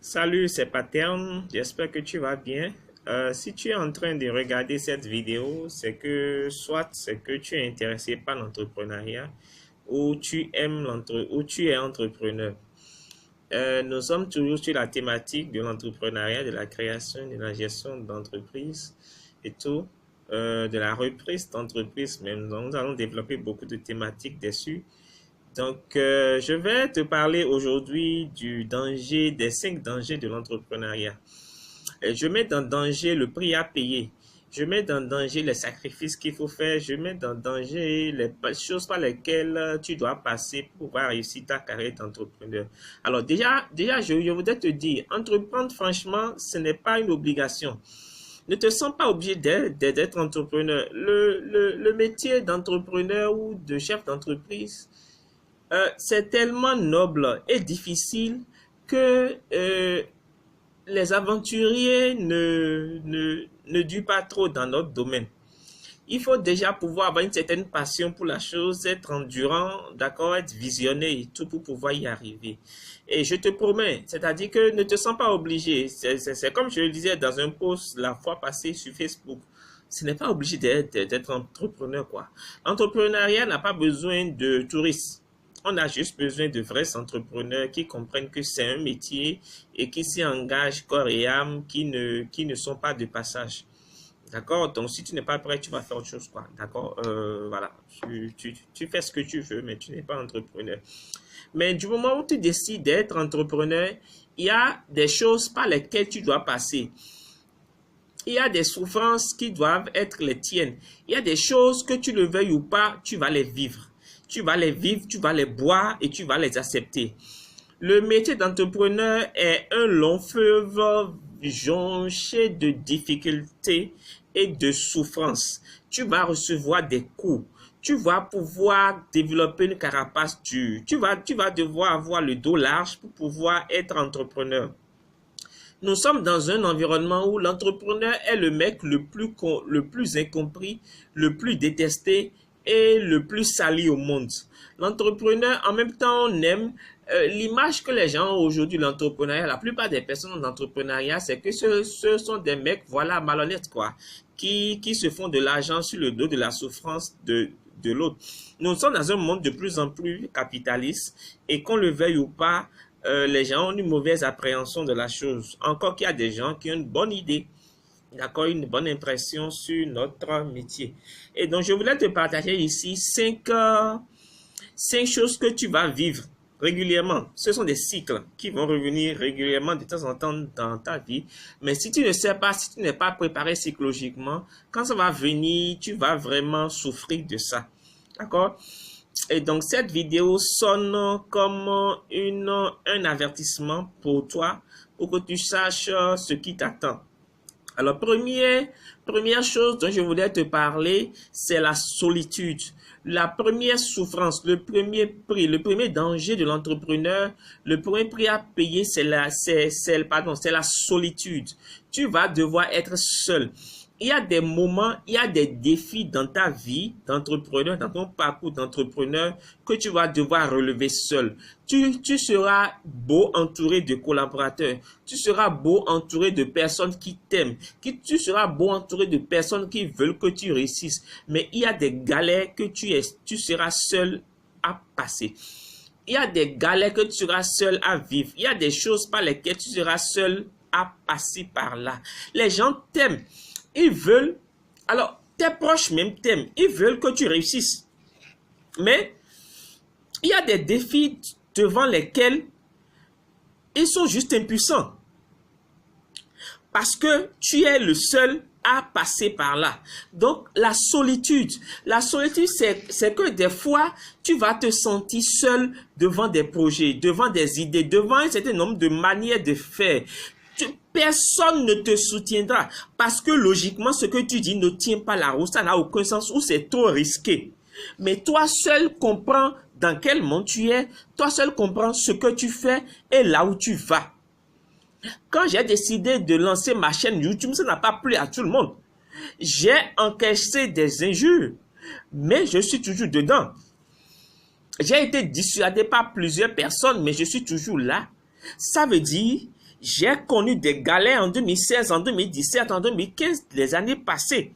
Salut, c'est Paterne, j'espère que tu vas bien. Si tu es en train de regarder cette vidéo, c'est que soit c'est que tu es intéressé par l'entrepreneuriat ou ou tu es entrepreneur. Nous sommes toujours sur la thématique de l'entrepreneuriat, de la création, de la gestion d'entreprise et tout, de la reprise d'entreprise même. Donc, nous allons développer beaucoup de thématiques dessus. Donc, je vais te parler aujourd'hui des 5 dangers de l'entrepreneuriat. Je mets dans danger le prix à payer. Je mets dans danger les sacrifices qu'il faut faire. Je mets dans danger les choses par lesquelles tu dois passer pour pouvoir réussir ta carrière d'entrepreneur. Alors, déjà, je voudrais te dire, entreprendre, franchement, ce n'est pas une obligation. Ne te sens pas obligé d'être entrepreneur. Le métier d'entrepreneur ou de chef d'entreprise, c'est tellement noble et difficile que les aventuriers ne durent pas trop dans notre domaine. Il faut déjà pouvoir avoir une certaine passion pour la chose, être endurant, d'accord, être visionnaire et tout pour pouvoir y arriver. Et je te promets, c'est-à-dire que ne te sens pas obligé. C'est comme je le disais dans un post la fois passée sur Facebook. Ce n'est pas obligé d'être entrepreneur, quoi. L'entrepreneuriat n'a pas besoin de touristes. On a juste besoin de vrais entrepreneurs qui comprennent que c'est un métier et qui s'y engagent corps et âme, qui ne sont pas de passage. D'accord? Donc, si tu n'es pas prêt, tu vas faire autre chose, quoi. D'accord? Voilà. Tu fais ce que tu veux, mais tu n'es pas entrepreneur. Mais du moment où tu décides d'être entrepreneur, il y a des choses par lesquelles tu dois passer. Il y a des souffrances qui doivent être les tiennes. Il y a des choses que tu le veuilles ou pas, tu vas les vivre. Tu vas les vivre, tu vas les boire et tu vas les accepter. Le métier d'entrepreneur est un long fleuve jonché de difficultés et de souffrances. Tu vas recevoir des coups. Tu vas pouvoir développer une carapace dure. Tu vas devoir avoir le dos large pour pouvoir être entrepreneur. Nous sommes dans un environnement où l'entrepreneur est le mec le plus incompris, le plus détesté et le plus sali au monde. L'entrepreneur, en même temps, on aime l'image que les gens ont aujourd'hui de l'entrepreneuriat. La plupart des personnes en entrepreneuriat, c'est que ce sont des mecs, voilà, malhonnêtes, quoi, qui se font de l'argent sur le dos de la souffrance de l'autre. Nous sommes dans un monde de plus en plus capitaliste et qu'on le veuille ou pas, les gens ont une mauvaise appréhension de la chose. Encore qu'il y a des gens qui ont une bonne idée, d'accord, une bonne impression sur notre métier. Et donc, je voulais te partager ici 5 choses que tu vas vivre régulièrement. Ce sont des cycles qui vont revenir régulièrement de temps en temps dans ta vie. Mais si tu ne sais pas, si tu n'es pas préparé psychologiquement, quand ça va venir, tu vas vraiment souffrir de ça. D'accord? Et donc, cette vidéo sonne comme un avertissement pour toi, pour que tu saches ce qui t'attend. Alors, première chose dont je voulais te parler, c'est la solitude. La première souffrance, le premier prix, le premier danger de l'entrepreneur, le premier prix à payer, c'est la solitude. Tu vas devoir être seul. Il y a des moments, il y a des défis dans ta vie d'entrepreneur, dans ton parcours d'entrepreneur que tu vas devoir relever seul. Tu seras beau entouré de collaborateurs, tu seras beau entouré de personnes qui t'aiment, tu seras beau entouré de personnes qui veulent que tu réussisses. Mais il y a des galères que tu seras seul à passer. Il y a des galères que tu seras seul à vivre. Il y a des choses par lesquelles tu seras seul à passer par là. Les gens t'aiment. Ils veulent, alors tes proches même t'aiment, ils veulent que tu réussisses. Mais il y a des défis devant lesquels ils sont juste impuissants. Parce que tu es le seul à passer par là. Donc, la solitude, c'est que des fois, tu vas te sentir seul devant des projets, devant des idées, devant un certain nombre de manières de faire. Personne ne te soutiendra parce que logiquement, ce que tu dis ne tient pas la route, ça n'a aucun sens ou c'est trop risqué. Mais toi seul comprends dans quel monde tu es, toi seul comprends ce que tu fais et là où tu vas. Quand j'ai décidé de lancer ma chaîne YouTube, ça n'a pas plu à tout le monde. J'ai encaissé des injures, mais je suis toujours dedans. J'ai été dissuadé par plusieurs personnes, mais je suis toujours là. Ça veut dire J'ai connu des galères en 2016, en 2017, en 2015, les années passées.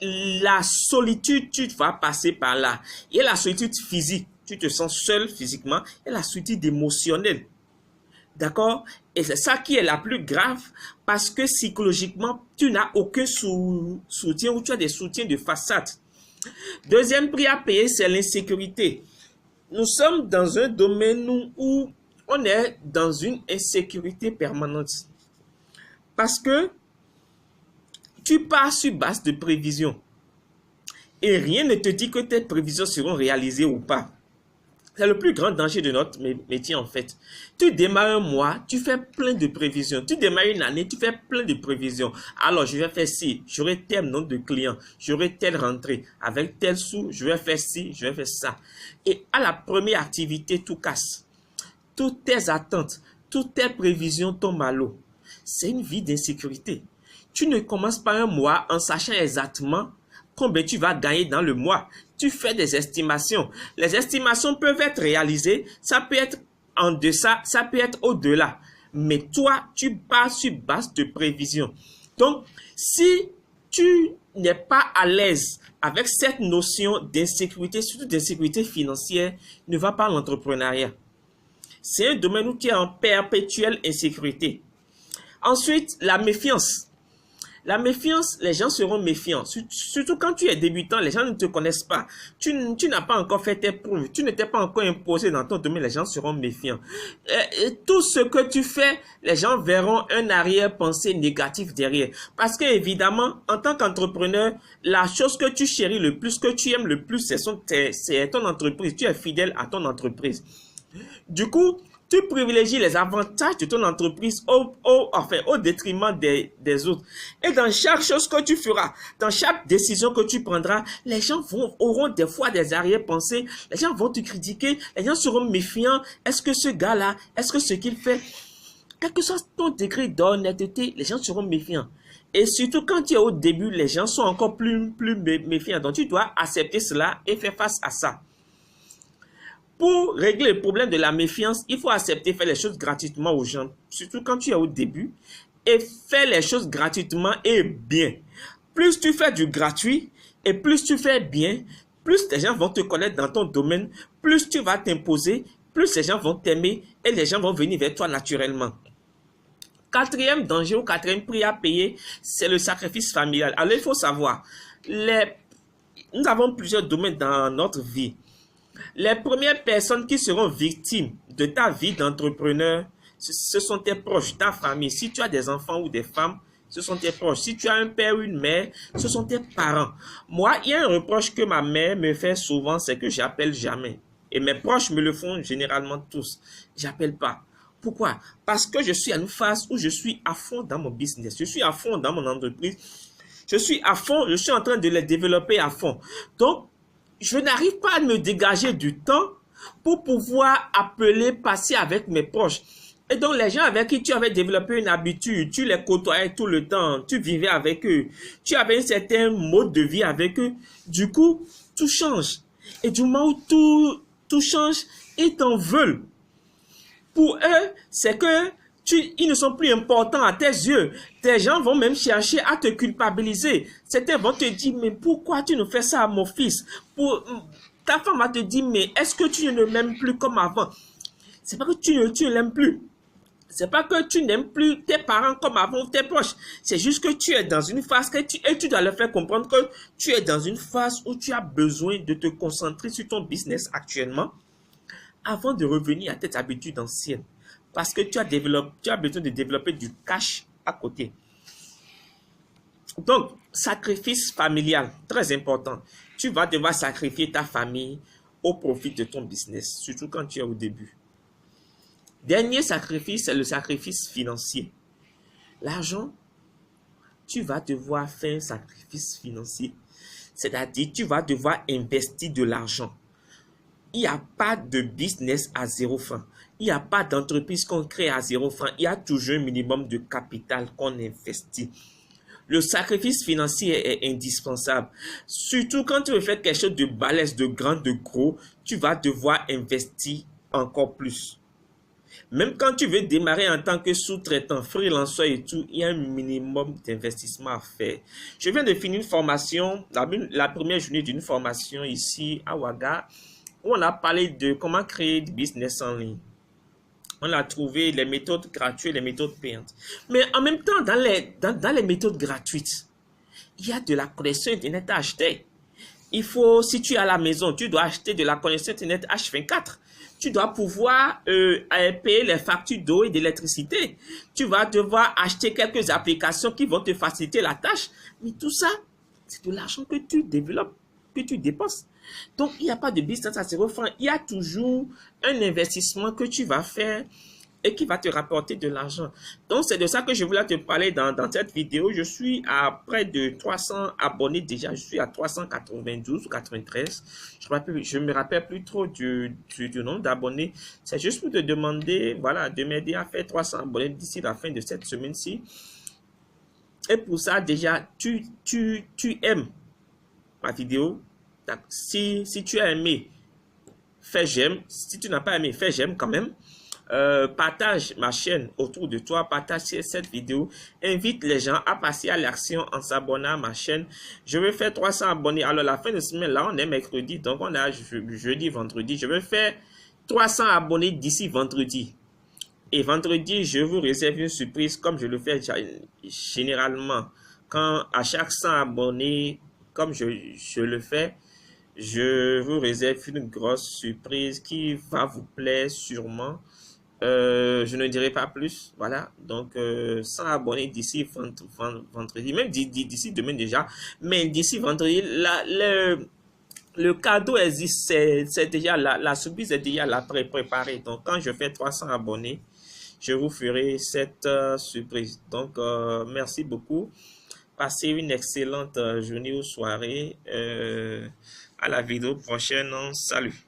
La solitude, tu vas passer par là. Il y a la solitude physique, tu te sens seul physiquement, et la solitude émotionnelle. D'accord? Et c'est ça qui est la plus grave parce que psychologiquement, tu n'as aucun soutien ou tu as des soutiens de façade. Deuxième prix à payer, c'est l'insécurité. Nous sommes dans un domaine où on est dans une insécurité permanente. Parce que tu pars sur base de prévisions. Et rien ne te dit que tes prévisions seront réalisées ou pas. C'est le plus grand danger de notre métier en fait. Tu démarres un mois, tu fais plein de prévisions. Tu démarres une année, tu fais plein de prévisions. Alors, je vais faire ci, j'aurai tel nombre de clients, j'aurai telle rentrée. Avec tel sou, je vais faire ci, je vais faire ça. Et à la première activité, tout casse. Toutes tes attentes, toutes tes prévisions tombent à l'eau. C'est une vie d'insécurité. Tu ne commences pas un mois en sachant exactement combien tu vas gagner dans le mois. Tu fais des estimations. Les estimations peuvent être réalisées, ça peut être en deçà, ça peut être au-delà. Mais toi, tu pars sur base de prévision. Donc, si tu n'es pas à l'aise avec cette notion d'insécurité, surtout d'insécurité financière, ne va pas à l'entrepreneuriat. C'est un domaine où tu es en perpétuelle insécurité. Ensuite, la méfiance. La méfiance, les gens seront méfiants. Surtout quand tu es débutant, les gens ne te connaissent pas. Tu n'as pas encore fait tes preuves. Tu ne t'es pas encore imposé dans ton domaine. Les gens seront méfiants. Et tout ce que tu fais, les gens verront un arrière-pensée négatif derrière. Parce que évidemment, en tant qu'entrepreneur, la chose que tu chéris le plus, que tu aimes le plus, c'est ton entreprise. Tu es fidèle à ton entreprise. Du coup, tu privilégies les avantages de ton entreprise au détriment des autres. Et dans chaque chose que tu feras, dans chaque décision que tu prendras, les gens auront des fois des arrière-pensées. Les gens vont te critiquer. Les gens seront méfiants. Est-ce que ce gars-là, est-ce que ce qu'il fait, quel que soit ton degré d'honnêteté, les gens seront méfiants. Et surtout quand tu es au début, les gens sont encore plus méfiants. Donc tu dois accepter cela et faire face à ça. Pour régler le problème de la méfiance, il faut accepter faire les choses gratuitement aux gens, surtout quand tu es au début, et faire les choses gratuitement et bien. Plus tu fais du gratuit et plus tu fais bien, plus les gens vont te connaître dans ton domaine, plus tu vas t'imposer, plus les gens vont t'aimer et les gens vont venir vers toi naturellement. Quatrième danger ou quatrième prix à payer, c'est le sacrifice familial. Alors il faut savoir, nous avons plusieurs domaines dans notre vie. Les premières personnes qui seront victimes de ta vie d'entrepreneur, ce sont tes proches, ta famille. Si tu as des enfants ou des femmes, ce sont tes proches. Si tu as un père ou une mère, ce sont tes parents. Moi, il y a un reproche que ma mère me fait souvent, c'est que j'appelle jamais. Et mes proches me le font généralement tous. J'appelle pas. Pourquoi? Parce que je suis à une phase où je suis à fond dans mon business. Je suis à fond dans mon entreprise. Je suis à fond, je suis en train de les développer à fond. Donc, je n'arrive pas à me dégager du temps pour pouvoir appeler, passer avec mes proches. Et donc, les gens avec qui tu avais développé une habitude, tu les côtoyais tout le temps, tu vivais avec eux, tu avais un certain mode de vie avec eux. Du coup, tout change. Et du moment où tout change, ils t'en veulent. Pour eux, c'est que ils ne sont plus importants à tes yeux. Tes gens vont même chercher à te culpabiliser. Certains vont te dire, mais pourquoi tu ne fais ça à mon fils? Ta femme va te dire, mais est-ce que tu ne m'aimes plus comme avant? C'est pas que tu ne l'aimes plus. C'est pas que tu n'aimes plus tes parents comme avant ou tes proches. C'est juste que tu es dans une phase et tu dois leur faire comprendre que tu es dans une phase où tu as besoin de te concentrer sur ton business actuellement avant de revenir à tes habitudes anciennes. Parce que tu as besoin de développer du cash à côté. Donc, sacrifice familial, très important. Tu vas devoir sacrifier ta famille au profit de ton business, surtout quand tu es au début. Dernier sacrifice, c'est le sacrifice financier. L'argent, tu vas devoir faire un sacrifice financier. C'est-à-dire, tu vas devoir investir de l'argent. Il n'y a pas de business à zéro franc. Il n'y a pas d'entreprise qu'on crée à zéro franc. Il y a toujours un minimum de capital qu'on investit. Le sacrifice financier est indispensable. Surtout quand tu veux faire quelque chose de balèze, de grand, de gros, tu vas devoir investir encore plus. Même quand tu veux démarrer en tant que sous-traitant, freelanceur et tout, il y a un minimum d'investissement à faire. Je viens de finir une formation, la première journée d'une formation ici à Ouaga, où on a parlé de comment créer du business en ligne. On a trouvé les méthodes gratuites, les méthodes payantes. Mais en même temps, dans les méthodes gratuites, il y a de la connexion Internet à acheter. Il faut, si tu es à la maison, tu dois acheter de la connexion Internet H24. Tu dois pouvoir payer les factures d'eau et d'électricité. Tu vas devoir acheter quelques applications qui vont te faciliter la tâche. Mais tout ça, c'est de l'argent que tu développes, que tu dépenses. Donc, il n'y a pas de business à zéro franc. Il y a toujours un investissement que tu vas faire et qui va te rapporter de l'argent. Donc, c'est de ça que je voulais te parler dans cette vidéo. Je suis à près de 300 abonnés déjà. Je suis à 392 ou 93. Je ne me rappelle plus trop du nombre d'abonnés. C'est juste pour te demander, voilà, de m'aider à faire 300 abonnés d'ici la fin de cette semaine-ci. Et pour ça, déjà, tu aimes ma vidéo. Si tu as aimé, fais j'aime. Si tu n'as pas aimé, fais j'aime quand même. Partage ma chaîne autour de toi, partage cette vidéo, invite les gens à passer à l'action en s'abonnant à ma chaîne. Je vais faire 300 abonnés. Alors la fin de semaine, là on est mercredi, donc on a jeudi, vendredi. Je vais faire 300 abonnés d'ici vendredi. Et vendredi, je vous réserve une surprise comme je le fais généralement. Quand à chaque 100 abonnés, comme je le fais, je vous réserve une grosse surprise qui va vous plaire sûrement. Je ne dirai pas plus, voilà, donc 100 abonnés d'ici vendredi, même d'ici demain déjà, mais d'ici vendredi, le cadeau existe, c'est déjà la surprise est déjà là préparée, donc quand je fais 300 abonnés, je vous ferai cette surprise. Donc merci beaucoup, passez une excellente journée ou soirée, à la vidéo prochaine, salut.